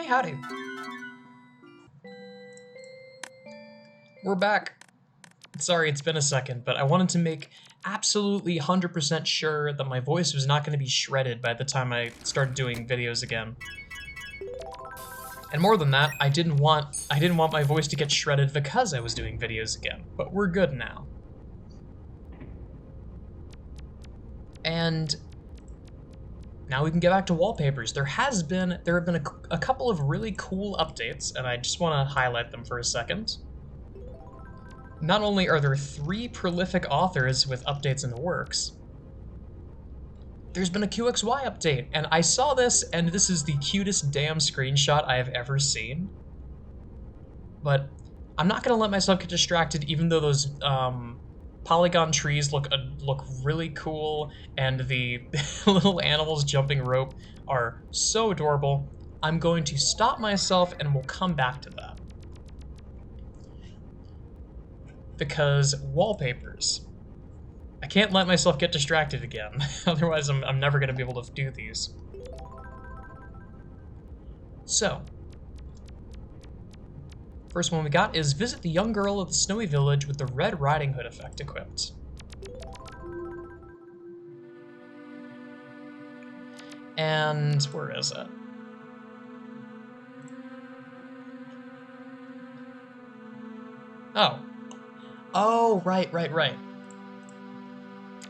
Hey, howdy. We're back. Sorry, it's been a second, but I wanted to make absolutely 100% sure that my voice was not going to be shredded by the time I started doing videos again. And more than that, I didn't want my voice to get shredded because I was doing videos again. But we're good now. And now we can get back to wallpapers. There have been a couple of really cool updates, and I just want to highlight them for a second. Not only are there 3 prolific authors with updates in the works, there's been a QXY update, and I saw this, and this is the cutest damn screenshot I have ever seen. But I'm not gonna let myself get distracted, even though those polygon trees look really cool, and the little animals jumping rope are so adorable. I'm going to stop myself, and we'll come back to that. Because wallpapers. I can't let myself get distracted again, otherwise I'm never going to be able to do these. So, first one we got is visit the young girl at the snowy village with the Red Riding Hood effect equipped. And where is it? Oh, right.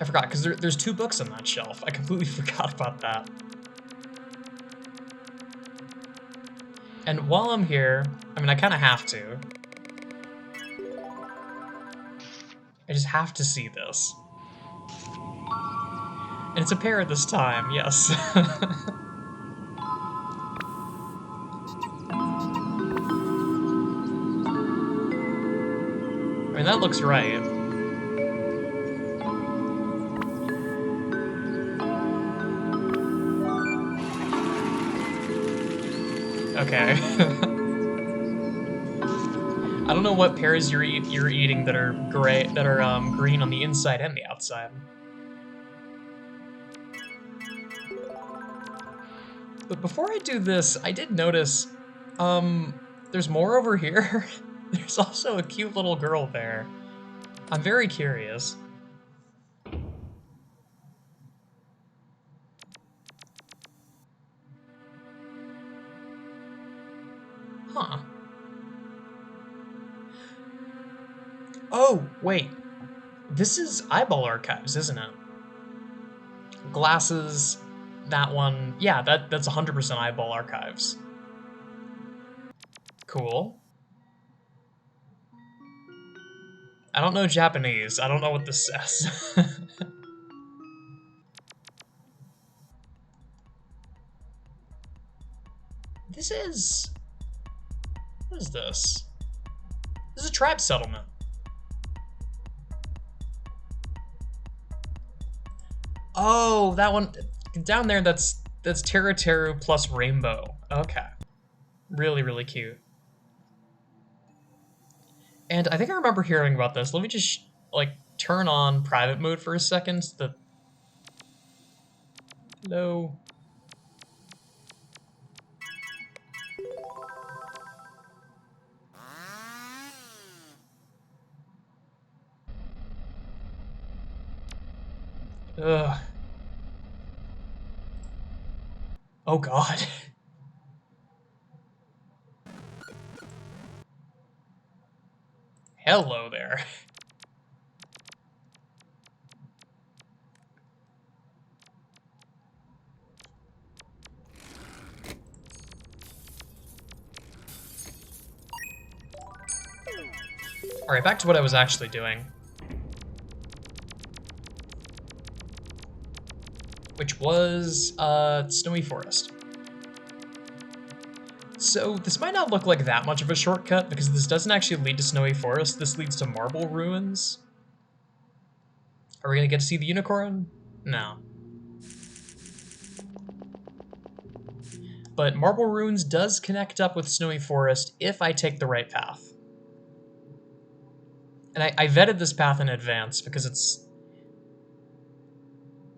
I forgot, because there's 2 books on that shelf. I completely forgot about that. And while I'm here, I mean, I kind of have to. I just have to see this. And it's a pair this time, yes. I mean, that looks right. Okay. I don't know what pears you're eating that are green on the inside and the outside. But before I do this, I did notice, there's more over here. There's also a cute little girl there. I'm very curious. Huh. Oh, wait. This is Eyeball Archives, isn't it? Glasses, that one. Yeah, that's 100% Eyeball Archives. Cool. I don't know Japanese. I don't know what this says. This is... What is this? This is a tribe settlement. Oh, that one down there, that's Teru Teru plus Rainbow. Okay. Really, really cute. And I think I remember hearing about this. Let me just, like, turn on private mode for a second. Hello? Ugh. Oh god. Hello there. Alright, back to what I was actually doing. Which was, Snowy Forest. So, this might not look like that much of a shortcut, because this doesn't actually lead to Snowy Forest, this leads to Marble Ruins. Are we gonna get to see the unicorn? No. But Marble Ruins does connect up with Snowy Forest if I take the right path. And I vetted this path in advance, because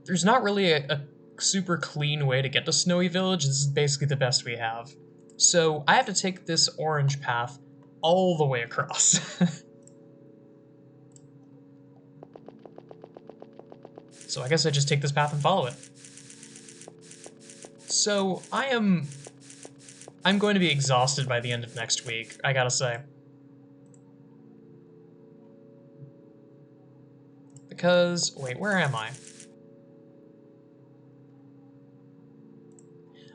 there's not really a super clean way to get to Snowy Village. This is basically the best we have. So I have to take this orange path all the way across. So I guess I just take this path and follow it. So I'm going to be exhausted by the end of next week, I gotta say. Because, wait, where am I?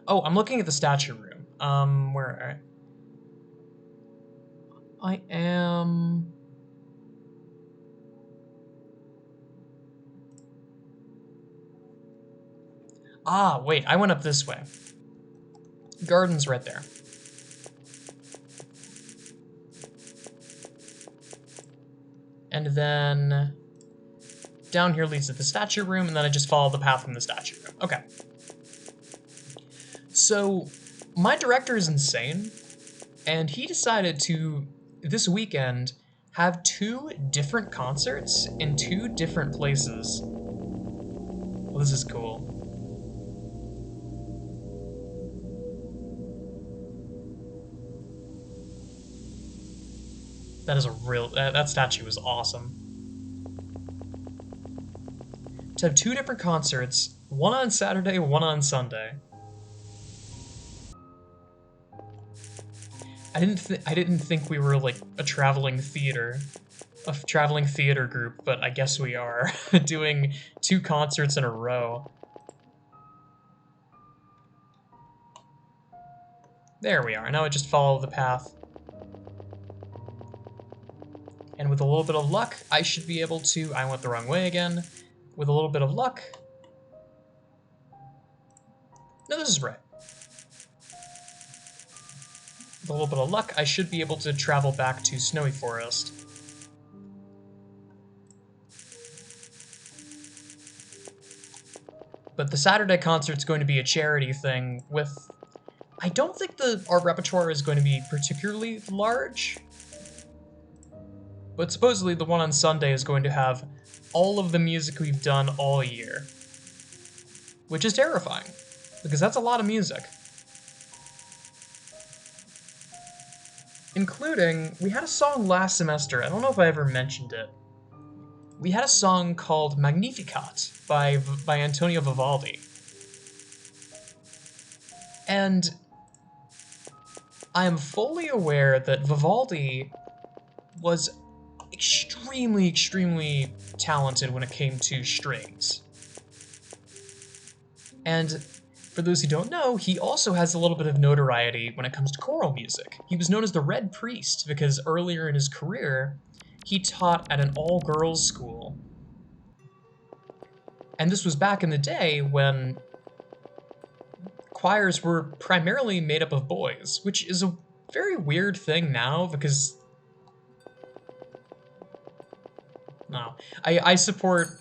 Oh, I'm looking at the statue room. Where I am... Ah, wait, I went up this way. Garden's right there. And then down here leads to the statue room, and then I just follow the path from the statue room. Okay. So, my director is insane, and he decided to, this weekend, have 2 different concerts in 2 different places. Well, this is cool. That is a real, that statue is awesome. To have 2 different concerts, one on Saturday, one on Sunday. I didn't think we were like a traveling theater group, but I guess we are, doing 2 concerts in a row. There we are. Now I just follow the path. And with a little bit of luck, I should be able to... I went the wrong way again. With a little bit of luck... No, this is right. With a little bit of luck, I should be able to travel back to Snowy Forest. But the Saturday concert's going to be a charity thing with... I don't think our repertoire is going to be particularly large. But supposedly the one on Sunday is going to have all of the music we've done all year. Which is terrifying, because that's a lot of music. Including, we had a song last semester, I don't know if I ever mentioned it. We had a song called Magnificat by Antonio Vivaldi. And I am fully aware that Vivaldi was extremely, extremely talented when it came to strings. And for those who don't know, he also has a little bit of notoriety when it comes to choral music. He was known as the Red Priest because earlier in his career, he taught at an all-girls school. And this was back in the day when choirs were primarily made up of boys, which is a very weird thing now because... No. I support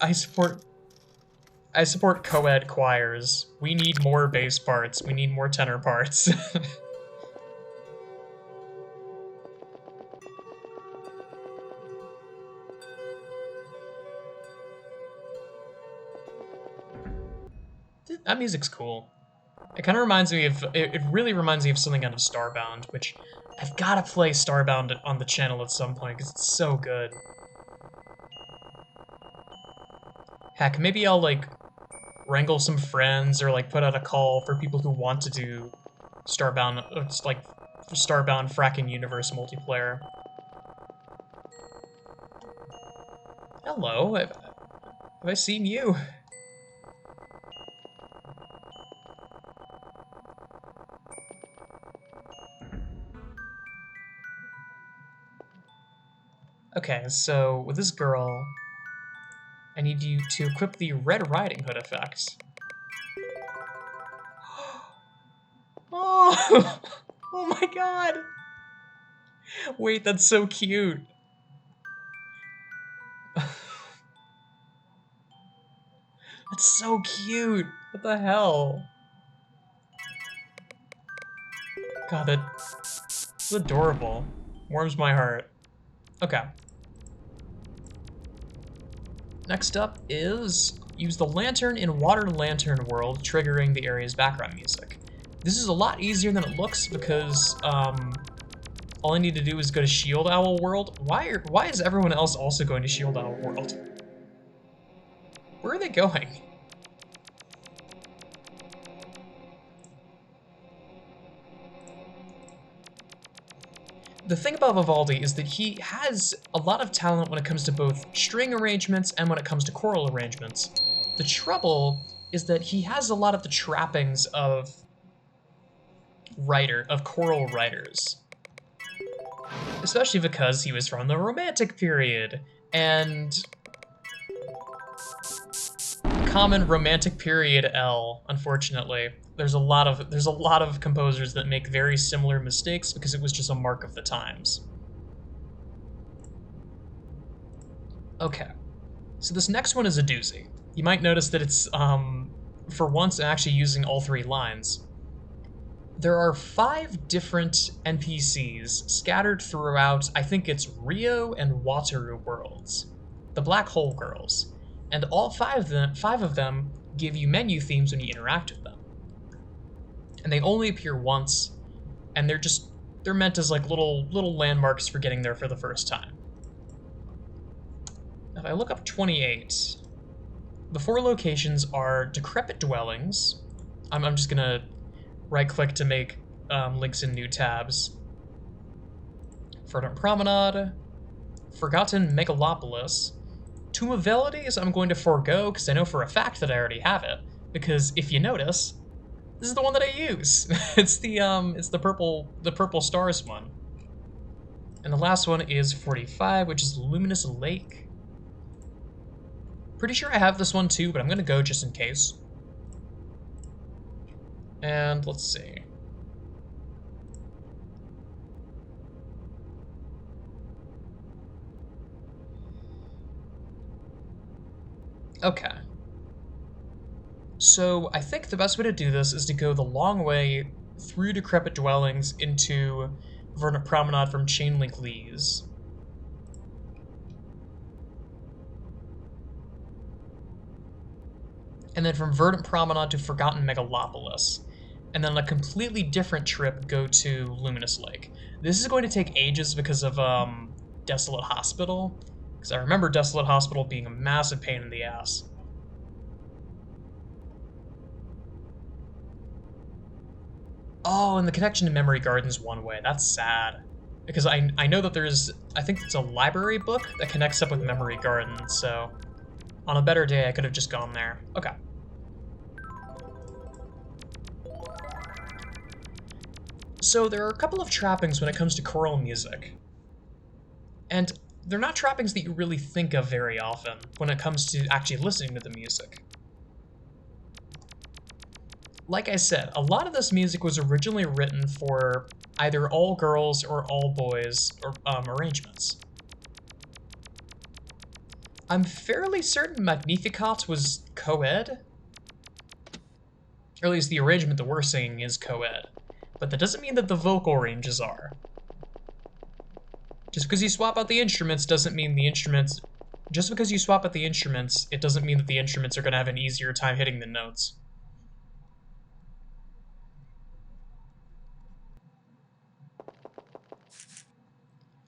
co-ed choirs. We need more bass parts. We need more tenor parts. That music's cool. It kind of reminds me of... It really reminds me of something out of Starbound, which I've got to play Starbound on the channel at some point because it's so good. Heck, maybe I'll, like, wrangle some friends or, like, put out a call for people who want to do Starbound, like, Starbound Fracking Universe multiplayer. Hello, have I seen you? Okay, so with this girl, I need you to equip the Red Riding Hood effect. Oh! Oh my god! Wait, that's so cute. That's so cute! What the hell? God, that's adorable. Warms my heart. Okay. Next up is use the lantern in Water Lantern World, triggering the area's background music. This is a lot easier than it looks because all I need to do is go to Shield Owl World. Why is everyone else also going to Shield Owl World? Where are they going? The thing about Vivaldi is that he has a lot of talent when it comes to both string arrangements and when it comes to choral arrangements. The trouble is that he has a lot of the trappings of choral writers. Especially because he was from the Romantic period, and common Romantic period L, unfortunately. There's a lot of composers that make very similar mistakes because it was just a mark of the times. Okay, so this next one is a doozy. You might notice that it's, for once, actually using all three lines. There are 5 different NPCs scattered throughout, I think it's Rio and Wataru worlds, the Black Hole Girls, and all 5 of them give you menu themes when you interact with them. And they only appear once, and they're meant as like little landmarks for getting there for the first time. If I look up 28, the 4 locations are Decrepit Dwellings. I'm just gonna right-click to make links in new tabs. Verdant Promenade, Forgotten Megalopolis. Tomb of Velides I'm going to forego because I know for a fact that I already have it. Because if you notice, this is the one that I use. It's the purple stars one. And the last one is 45, which is Luminous Lake. Pretty sure I have this one too, but I'm gonna go just in case. And let's see. Okay. So I think the best way to do this is to go the long way through Decrepit Dwellings into Verdant Promenade from Chainlink Lees. And then from Verdant Promenade to Forgotten Megalopolis. And then on a completely different trip, go to Luminous Lake. This is going to take ages because of Desolate Hospital. Because I remember Desolate Hospital being a massive pain in the ass. Oh, and the connection to Memory Garden's one way. That's sad. Because I know that I think it's a library book that connects up with Memory Garden, so on a better day I could have just gone there. Okay. So there are a couple of trappings when it comes to choral music. And they're not trappings that you really think of very often when it comes to actually listening to the music. Like I said, a lot of this music was originally written for either all girls or all boys or arrangements. I'm fairly certain Magnificat was co-ed. Or at least the arrangement that we're singing is co-ed. But that doesn't mean that the vocal ranges are. Just because you swap out the instruments doesn't mean the instruments... Just because you swap out the instruments, it doesn't mean that the instruments are going to have an easier time hitting the notes.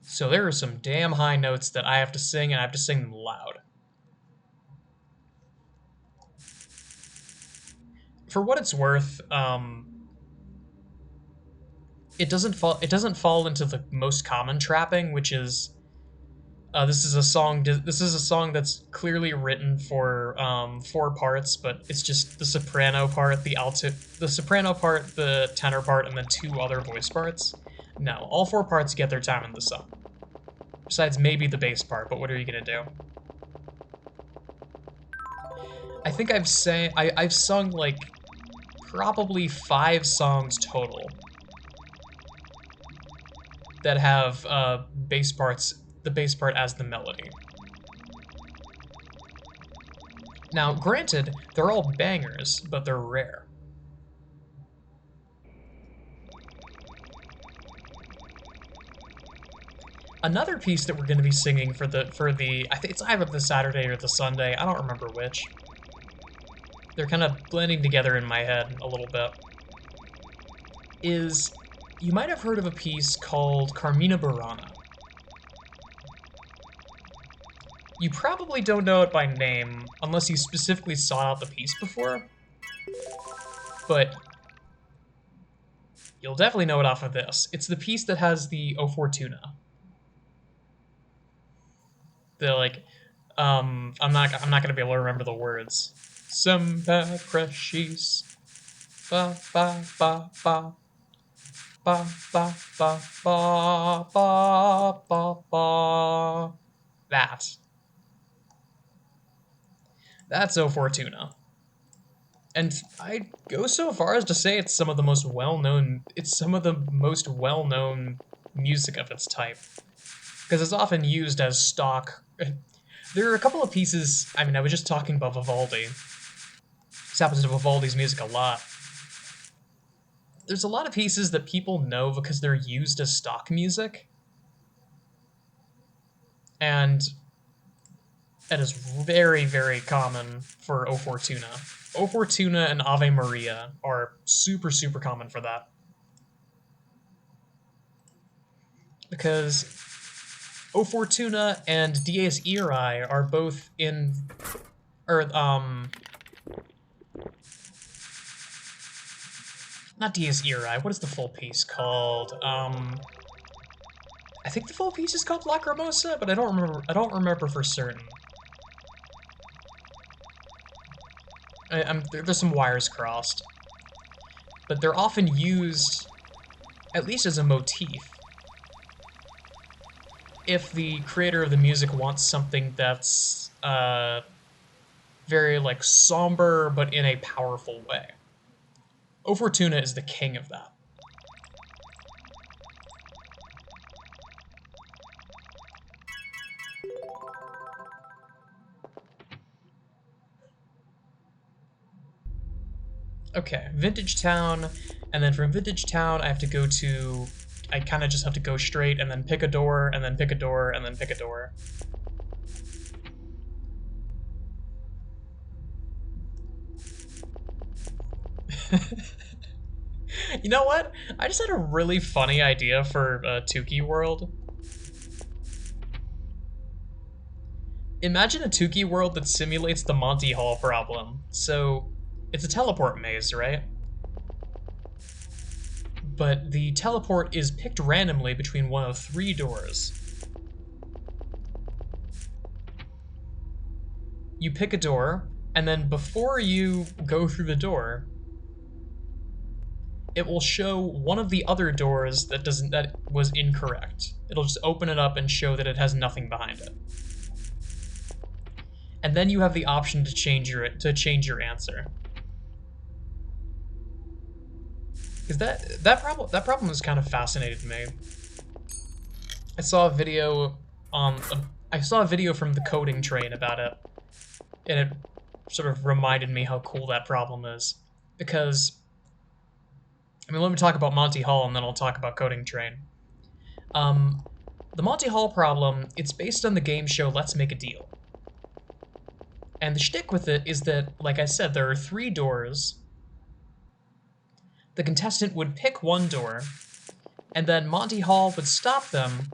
So there are some damn high notes that I have to sing, and I have to sing them loud. For what it's worth, it doesn't fall into the most common trapping, which is this is a song that's clearly written for 4 parts, but it's just the soprano part, the soprano part, the tenor part, and then 2 other voice parts. No, all 4 parts get their time in the song. Besides maybe the bass part, but what are you gonna do? I think I've sung like probably 5 songs total that have bass parts, the bass part as the melody. Now, granted, they're all bangers, but they're rare. Another piece that we're going to be singing for the I think it's either the Saturday or the Sunday, I don't remember which. They're kind of blending together in my head a little bit. is you might have heard of a piece called Carmina Burana. You probably don't know it by name unless you specifically sought out the piece before, but you'll definitely know it off of this. It's the piece that has the O Fortuna. The like, I'm not gonna be able to remember the words. Semper precis, ba ba ba ba ba ba ba ba ba ba ba. That's O Fortuna. And I'd go so far as to say it's some of the most well-known music of its type. Because it's often used as stock. There are a couple of pieces, I mean, I was just talking about Vivaldi. This happens to Vivaldi's music a lot. There's a lot of pieces that people know because they're used as stock music. And that is very, very common for O Fortuna. O Fortuna and Ave Maria are super, super common for that. Because O Fortuna and Dies Irae are both in... not Dies Irae, what is the full piece called? I think the full piece is called Lacrimosa, but I don't remember for certain. There's some wires crossed. But they're often used, at least as a motif, if the creator of the music wants something that's very like somber but in a powerful way. O Fortuna is the king of that. Okay, Vintage Town, and then from Vintage Town I have to go to... I kind of just have to go straight and then pick a door, and then pick a door, and then pick a door. You know what? I just had a really funny idea for Tukey World. Imagine a Tukey world that simulates the Monty Hall problem. So, it's a teleport maze, right? But the teleport is picked randomly between one of 3 doors. You pick a door, and then before you go through the door, it will show one of the other doors that was incorrect. It'll just open it up and show that it has nothing behind it. And then you have the option to change your answer. Because that problem has kind of fascinated me. I saw a video from the coding train about it, and it sort of reminded me how cool that problem is. Because, I mean, let me talk about Monty Hall and then I'll talk about coding train. The Monty Hall problem, it's based on the game show Let's Make a Deal. And the shtick with it is that, like I said, there are 3 doors. The contestant would pick one door, and then Monty Hall would stop them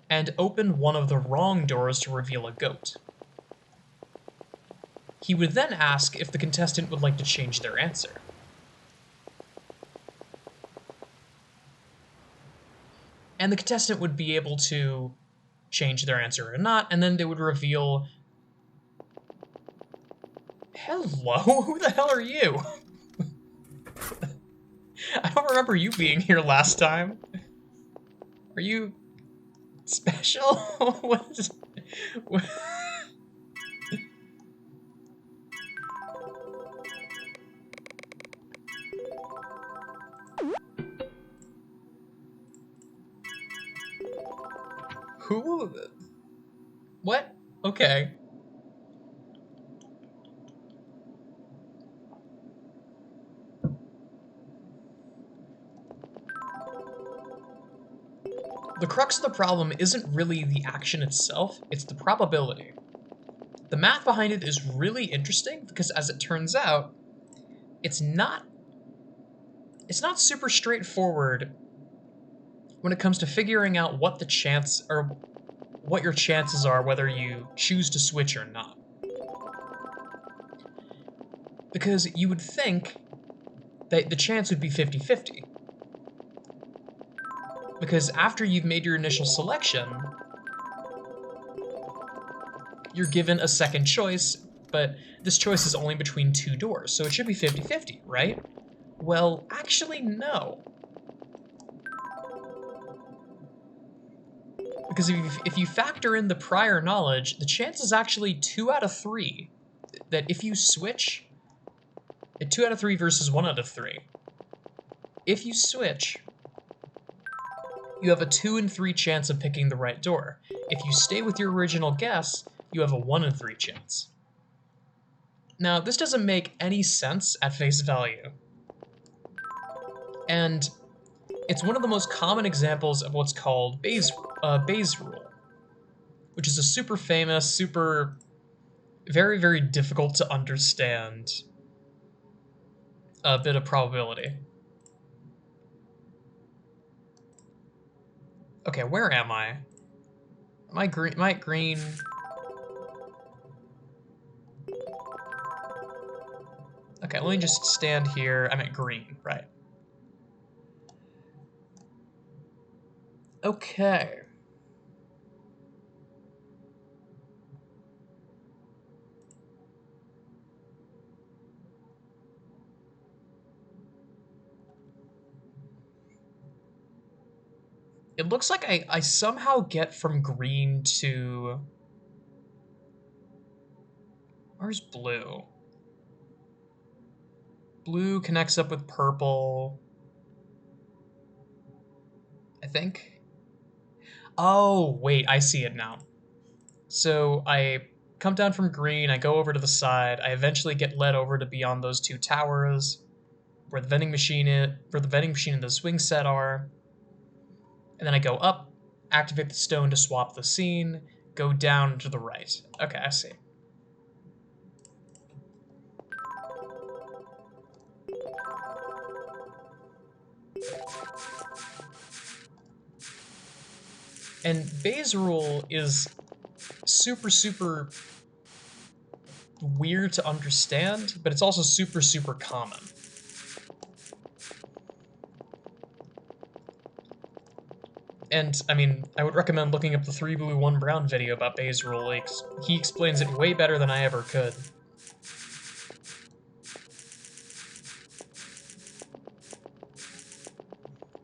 and open one of the wrong doors to reveal a goat. He would then ask if the contestant would like to change their answer. And the contestant would be able to change their answer or not, and then they would reveal... Hello? Who the hell are you? I don't remember you being here last time. Are you special? What? Who? What? Okay. The crux of the problem isn't really the action itself, it's the probability. The math behind it is really interesting because, as it turns out, it's not it's not super straightforward when it comes to figuring out what the chance or what your chances are whether you choose to switch or not. Because you would think that the chance would be 50-50. Because after you've made your initial selection, you're given a second choice, but this choice is only between two doors, so it should be 50-50, right? Well, actually, no. Because if you factor in the prior knowledge, the chance is actually 2 out of 3 that if you switch, 2 out of 3 versus 1 out of 3. If you switch, you have a 2 in 3 chance of picking the right door. If you stay with your original guess, you have a 1 in 3 chance. Now, this doesn't make any sense at face value. And it's one of the most common examples of what's called Bayes' rule, which is a super famous, very, very difficult to understand bit of probability. Okay, where am I? Am I green? Am I green? Okay, let me just stand here. I'm at green, right. Okay. It looks like I somehow get from green to... Where's blue? Blue connects up with purple, I think. Oh, wait, I see it now. So I come down from green, I go over to the side, I eventually get led over to beyond those two towers, where the vending machine and the swing set are. And then I go up, activate the stone to swap the scene, go down to the right. Okay, I see. And Bayes' rule is super, super weird to understand, but it's also super, super common. And, I mean, I would recommend looking up the 3 blue 1 brown video about Bayes' rule. He explains it way better than I ever could.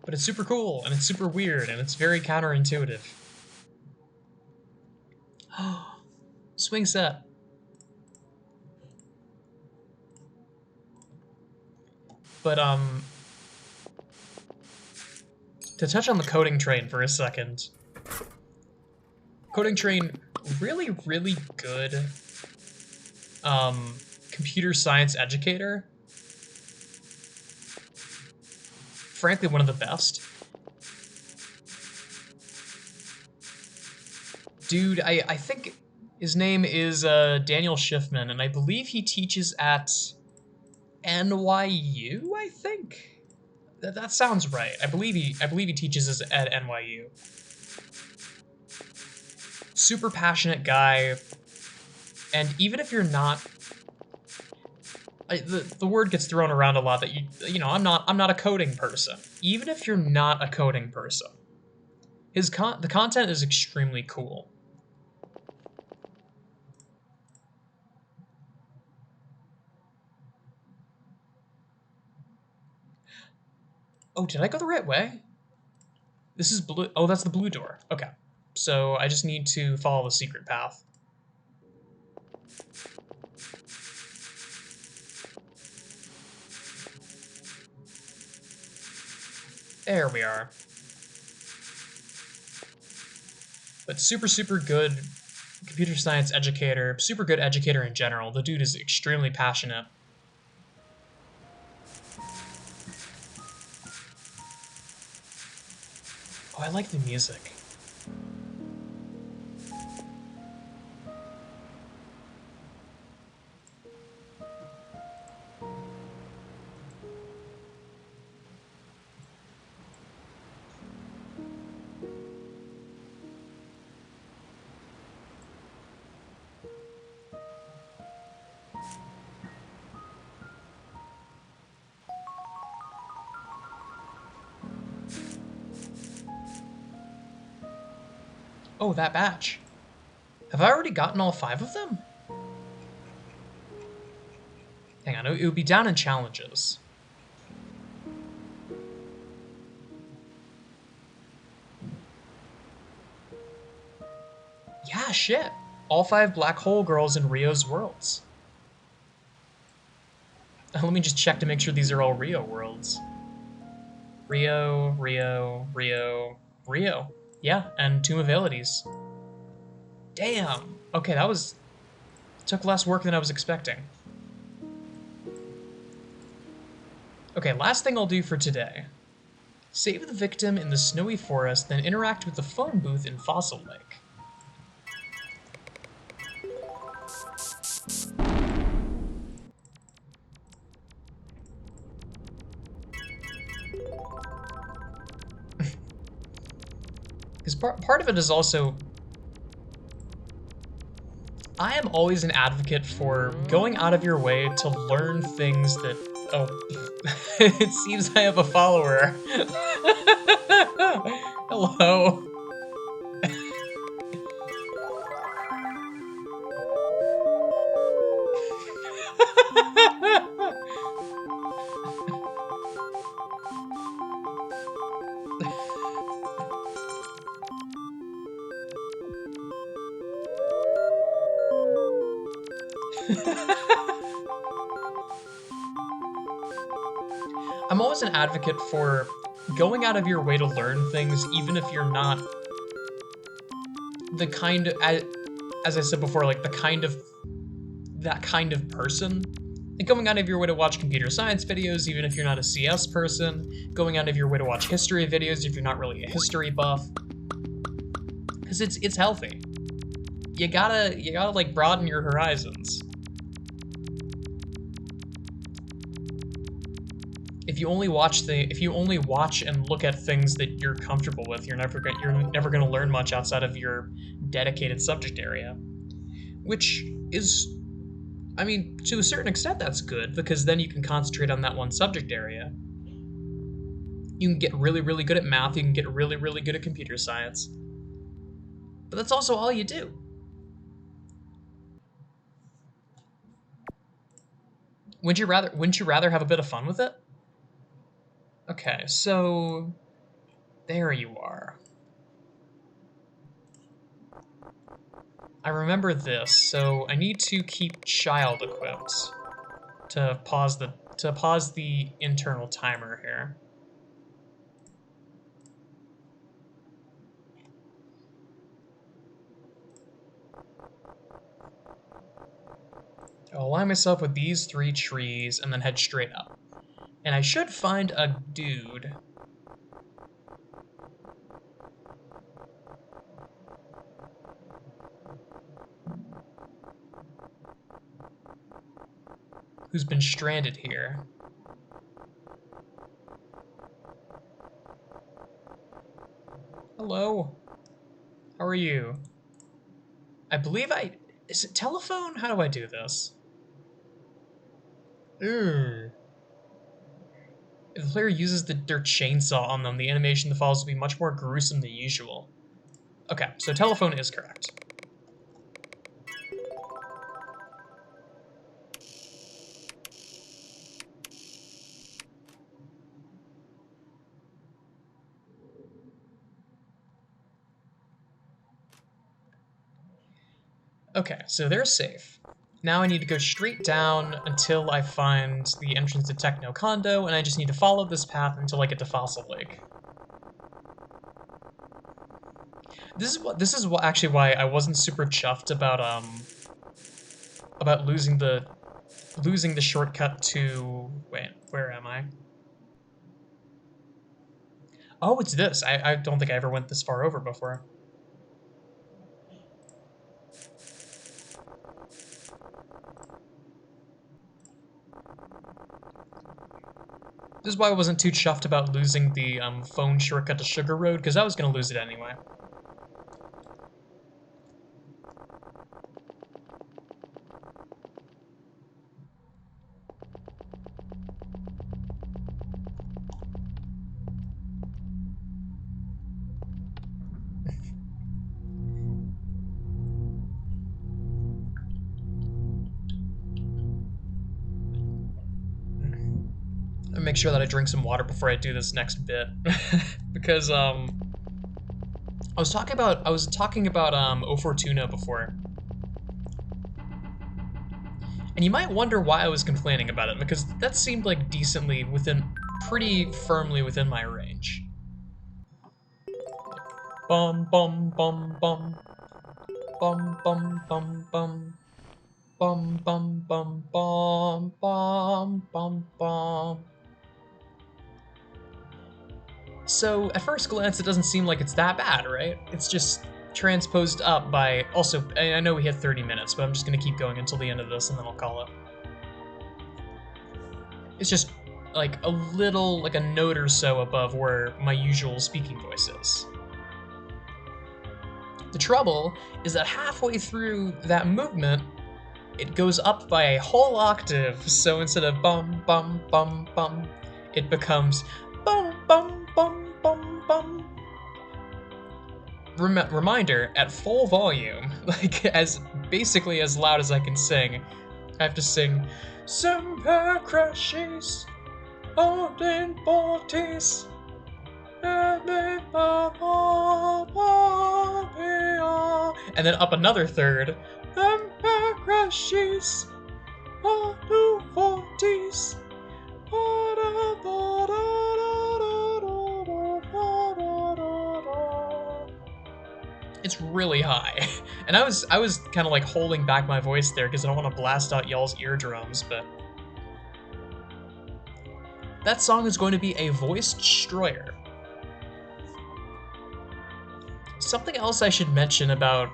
But it's super cool, and it's super weird, and it's very counterintuitive. Swing set. But, to touch on the coding train for a second. Coding train, really, really good, computer science educator. Frankly, one of the best. Dude, I think his name is Daniel Schiffman, and I believe he teaches at NYU, I think? That sounds right. I believe he teaches at NYU. Super passionate guy, and even if you're not... the word gets thrown around a lot that you know, I'm not a coding person. Even if you're not a coding person, the content is extremely cool. Oh, did I go the right way? This is blue. Oh, that's the blue door. Okay. So I just need to follow the secret path. There we are. But super, super good computer science educator, super good educator in general. The dude is extremely passionate. Oh, I like the music. Oh, that batch. Have I already gotten all 5 of them? Hang on, it would be down in challenges. Yeah, shit. All 5 black hole girls in Rio's worlds. Let me just check to make sure these are all Rio worlds. Rio, Rio, Rio, Rio. Yeah, and Tomb of Abilities. Damn. Okay, that was... took less work than I was expecting. Okay, last thing I'll do for today. Save the victim in the snowy forest, then interact with the phone booth in Fossil Lake. Because part of it is also... I am always an advocate for going out of your way to learn things that... Oh, it seems I have a follower. Hello. I'm always an advocate for going out of your way to learn things, even if you're not the kind of, as I said before, like that kind of person. Like going out of your way to watch computer science videos, even if you're not a CS person. Going out of your way to watch history videos if you're not really a history buff. Because it's healthy. You gotta like broaden your horizons. If you only watch and look at things that you're comfortable with, you're never gonna learn much outside of your dedicated subject area. Which is, I mean, to a certain extent that's good, because then you can concentrate on that one subject area. You can get really, really good at math, you can get really, really good at computer science. But that's also all you do. Wouldn't you rather have a bit of fun with it? Okay, so there you are. I remember this, so I need to keep child equipped to pause the internal timer here. I'll align myself with these 3 trees and then head straight up. And I should find a dude. Who's been stranded here. Hello. How are you? I believe is it telephone? How do I do this? If the player uses their chainsaw on them, the animation that follows will be much more gruesome than usual. Okay, so telephone is correct. Okay, so they're safe. Now I need to go straight down until I find the entrance to Techno Condo, and I just need to follow this path until I get to Fossil Lake. This is what actually why I wasn't super chuffed about losing the shortcut to... Wait, where am I? Oh, it's this. I don't think I ever went this far over before. This is why I wasn't too chuffed about losing the phone shortcut to Sugar Road, because I was going to lose it anyway. Make sure that I drink some water before I do this next bit, because I was talking about 0 Fortuna before, and you might wonder why I was complaining about it, because that seemed like pretty firmly within my range. Bum bum bum bum bum bum bum bum bum bum bum bum bum bum bum. So at first glance, it doesn't seem like it's that bad, right? It's just transposed up by. Also, I know we hit 30 minutes, but I'm just gonna keep going until the end of this, and then I'll call it. It's just like a little, like a note or so above where my usual speaking voice is. The trouble is that halfway through that movement, it goes up by a whole octave. So instead of bum bum bum bum, it becomes bum bum bum bum bum. Reminder, at full volume, like as basically as loud as I can sing, I have to sing Semper Crucis Odin Bortis and then up another third Semper Crucis Odin Fortis. It's really high, and I was kind of like holding back my voice there because I don't want to blast out y'all's eardrums, but that song is going to be a voice destroyer. Something else I should mention about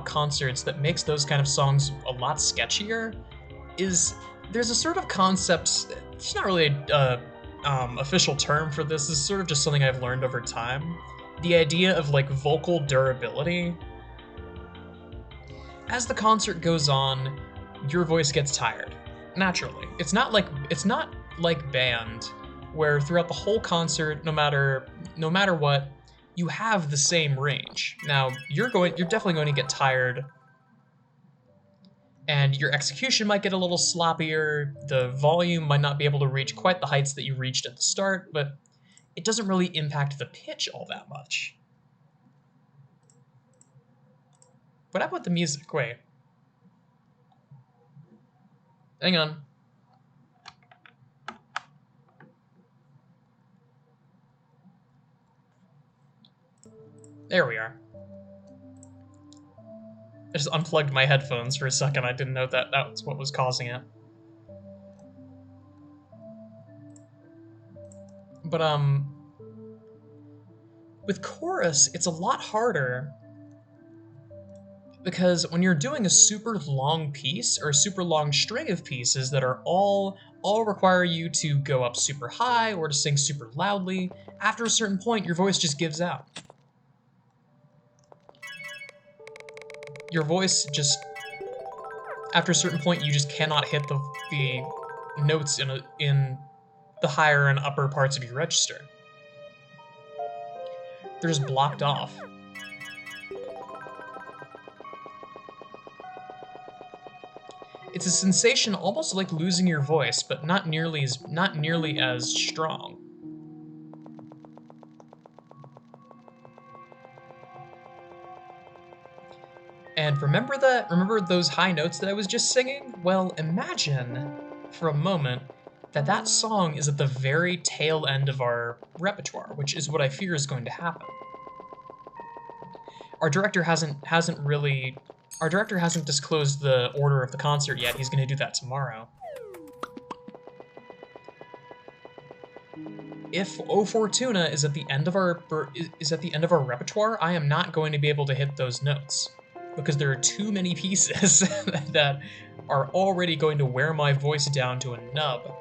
concerts that makes those kind of songs a lot sketchier is there's a sort of concept. It's not really a official term for this. This is sort of just something I've learned over time. The idea of like vocal durability. As the concert goes on, your voice gets tired naturally. It's not like band, where throughout the whole concert, no matter what, you have the same range. Now you're definitely going to get tired, and your execution might get a little sloppier. The volume might not be able to reach quite the heights that you reached at the start, but it doesn't really impact the pitch all that much. What about the music? Wait. Hang on. There we are. I just unplugged my headphones for a second. I didn't know that was what was causing it. But with chorus, it's a lot harder because when you're doing a super long piece or a super long string of pieces that are all require you to go up super high or to sing super loudly, after a certain point your voice just gives out. Your voice just, after a certain point, you just cannot hit the notes in the higher and upper parts of your register. They're just blocked off. It's a sensation almost like losing your voice, but not nearly as strong. And remember those high notes that I was just singing? Well, imagine for a moment that song is at the very tail end of our repertoire, which is what I fear is going to happen. Our director hasn't disclosed the order of the concert yet. He's going to do that tomorrow. If O Fortuna is at the end of our repertoire, I am not going to be able to hit those notes because there are too many pieces that are already going to wear my voice down to a nub.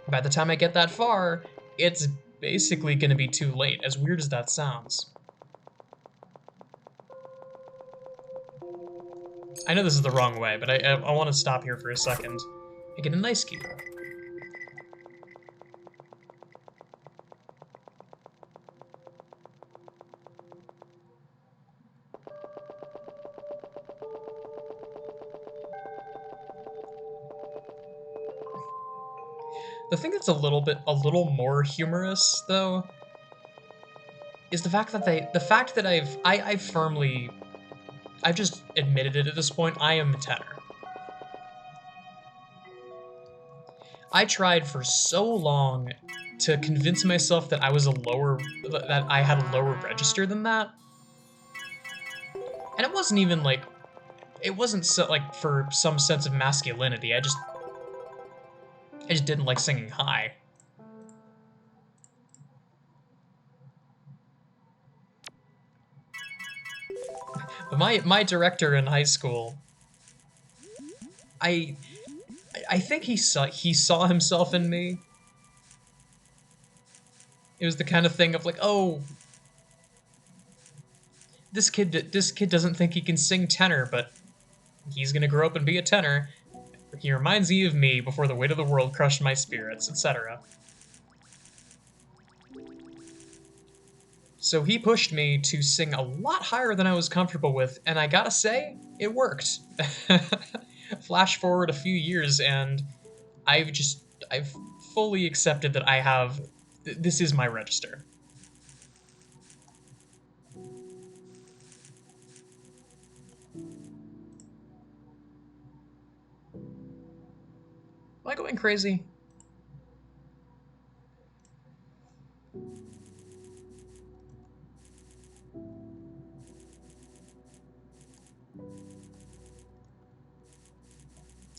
By the time I get that far, it's basically going to be too late, as weird as that sounds. I know this is the wrong way, but I want to stop here for a second and get a nice cue. The thing that's a little more humorous though is the fact that I've firmly, I've just admitted it at this point. I am a tenor. I tried for so long to convince myself that that I had a lower register than that, and it wasn't even like, it wasn't so, like, for some sense of masculinity. I just didn't like singing high. But my director in high school, I I think he saw himself in me. It was the kind of thing of like, oh, this kid doesn't think he can sing tenor, but he's gonna grow up and be a tenor. He reminds me of me before the weight of the world crushed my spirits, etc. So he pushed me to sing a lot higher than I was comfortable with, and I gotta say, it worked. Flash forward a few years, and I've fully accepted that this is my register. Am I going crazy?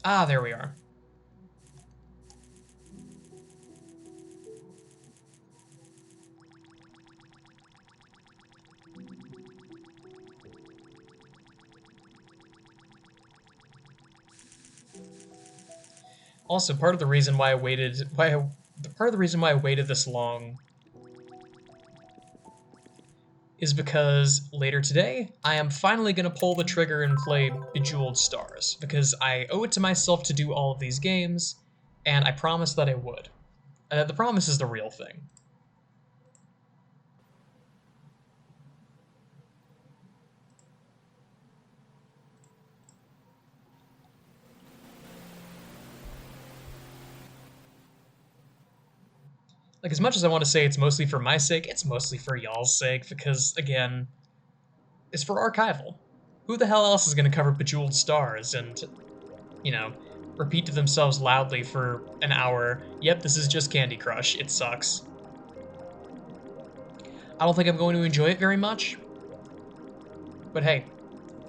Ah, there we are. Also, part of the reason why I waited, part of the reason why I waited this long is because later today, I am finally going to pull the trigger and play Bejeweled Stars, because I owe it to myself to do all of these games, and I promised that I would. The promise is the real thing. Like, as much as I want to say it's mostly for my sake, it's mostly for y'all's sake, because, again, it's for archival. Who the hell else is going to cover Bejeweled Stars and, you know, repeat to themselves loudly for an hour, yep, this is just Candy Crush, it sucks. I don't think I'm going to enjoy it very much, but hey,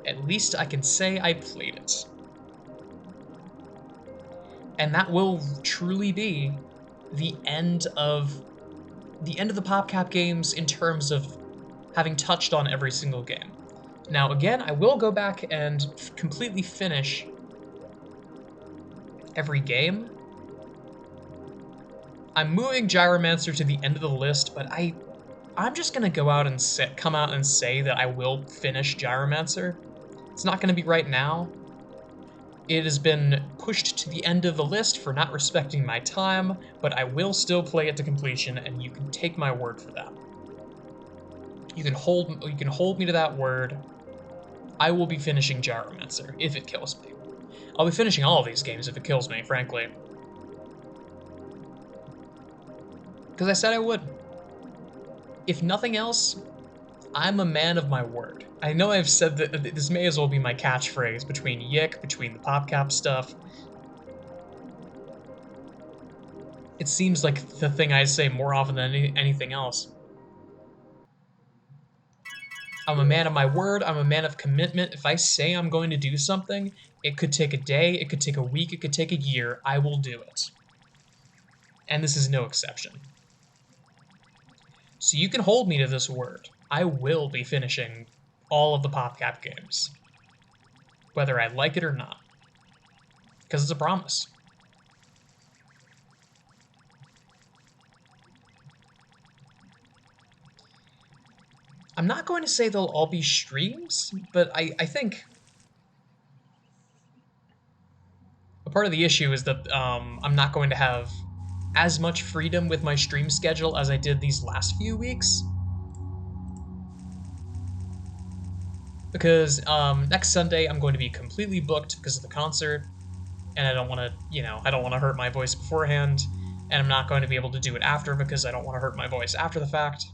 at least I can say I played it. And that will truly be the end of the PopCap games in terms of having touched on every single game. Now, again, I will go back and completely finish every game. I'm moving Gyromancer to the end of the list, but I'm just gonna go out and come out and say that I will finish Gyromancer. It's not gonna be right now. It has been pushed to the end of the list for not respecting my time, but I will still play it to completion, and you can take my word for that. You can hold me to that word. I will be finishing Gyromancer if it kills me. I'll be finishing all of these games if it kills me, frankly. Because I said I would. If nothing else, I'm a man of my word. I know I've said that this may as well be my catchphrase between Yick, between the PopCap stuff. It seems like the thing I say more often than anything else. I'm a man of my word, I'm a man of commitment. If I say I'm going to do something, it could take a day, it could take a week, it could take a year, I will do it. And this is no exception. So you can hold me to this word. I will be finishing all of the PopCap games, whether I like it or not, because it's a promise. I'm not going to say they'll all be streams, but I think a part of the issue is that I'm not going to have as much freedom with my stream schedule as I did these last few weeks. Because next Sunday I'm going to be completely booked because of the concert, and I don't want to, I don't want to hurt my voice beforehand. and I'm not going to be able to do it after because I don't want to hurt my voice after the fact.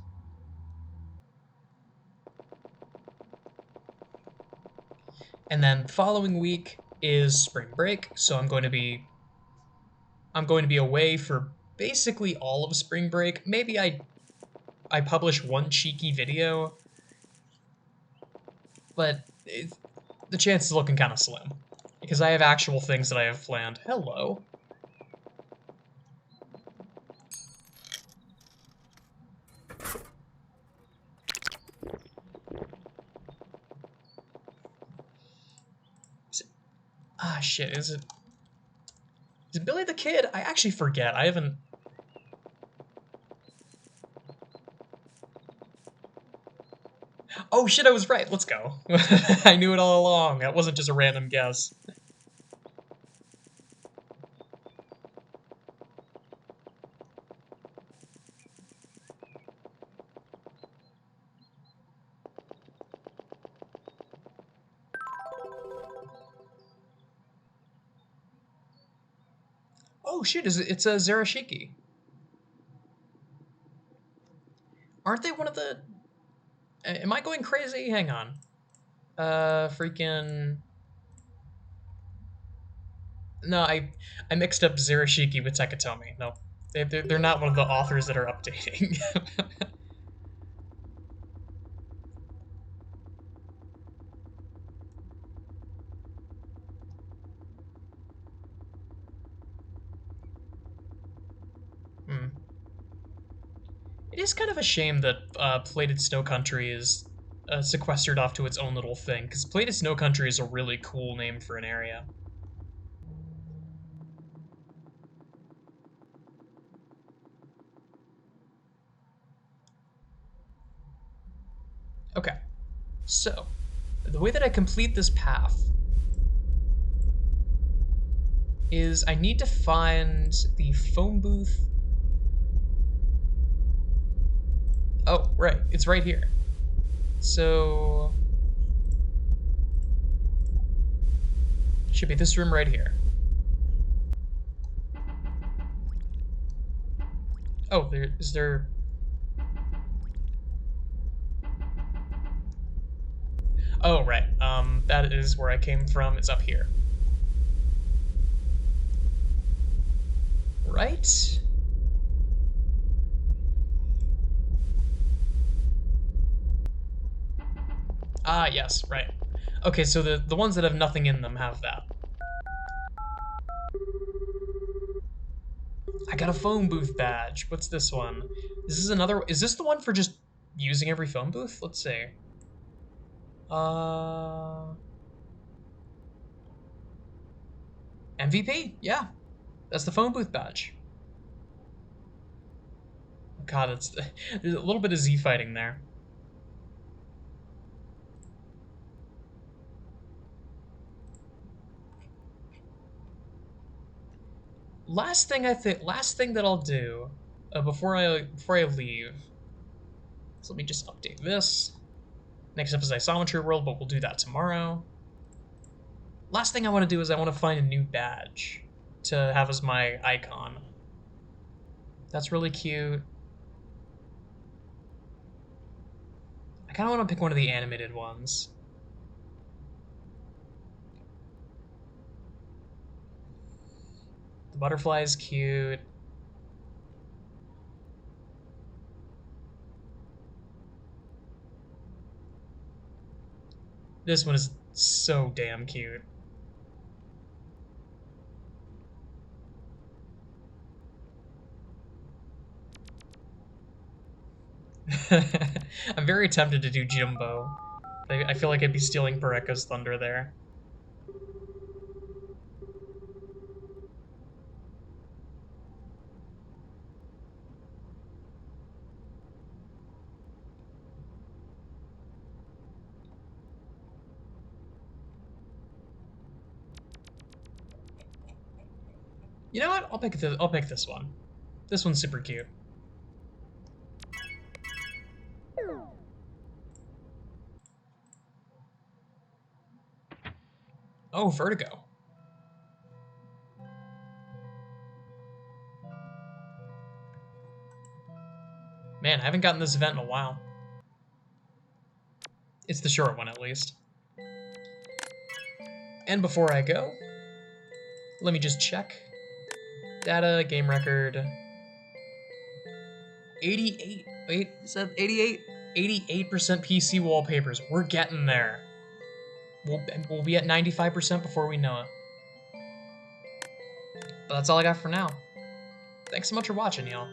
And then the following week is spring break, so I'm going to be away for basically all of spring break. Maybe I publish one cheeky video, but the chance is looking kind of slim because I have actual things that I have planned. Hello. Ah, shit, is it Billy the Kid? I actually forget. I haven't... Oh shit, I was right. Let's go. I knew it all along. That wasn't just a random guess. Oh shit, it's a Zarashiki. Aren't they one of the... Am I going crazy? Hang on. Freaking... No, I mixed up Zarashiki with Takatomi. No, they're not one of the authors that are updating. Hmm. It is kind of a shame that Plated Snow Country is sequestered off to its own little thing, because Plated Snow Country is a really cool name for an area. Okay, so the way that I complete this path is I need to find the phone booth. Oh, right, it's right here. So should be this room right here. Oh, is there... Oh, right. That is where I came from. It's up here. Right? Ah, yes, right. Okay, so the ones that have nothing in them have that. I got a phone booth badge. What's this one? Is this the one for just using every phone booth? Let's see. Uh... MVP? Yeah. That's the phone booth badge. God, there's a little bit of Z fighting there. Last thing that I'll do before I leave. So let me just update this. Next up is Isometry World, but we'll do that tomorrow. Last thing I want to do is I want to find a new badge to have as my icon. That's really cute. I kind of want to pick one of the animated ones. The butterfly is cute. This one is so damn cute. I'm very tempted to do Jumbo. I feel like I'd be stealing Pareko's thunder there. You know what? I'll pick this one. This one's super cute. Oh, Vertigo. Man, I haven't gotten this event in a while. It's the short one, at least. And before I go, let me just check. Data, game record. 88. Wait, is that 88? 88% PC wallpapers. We're getting there. We'll be at 95% before we know it. But that's all I got for now. Thanks so much for watching, y'all.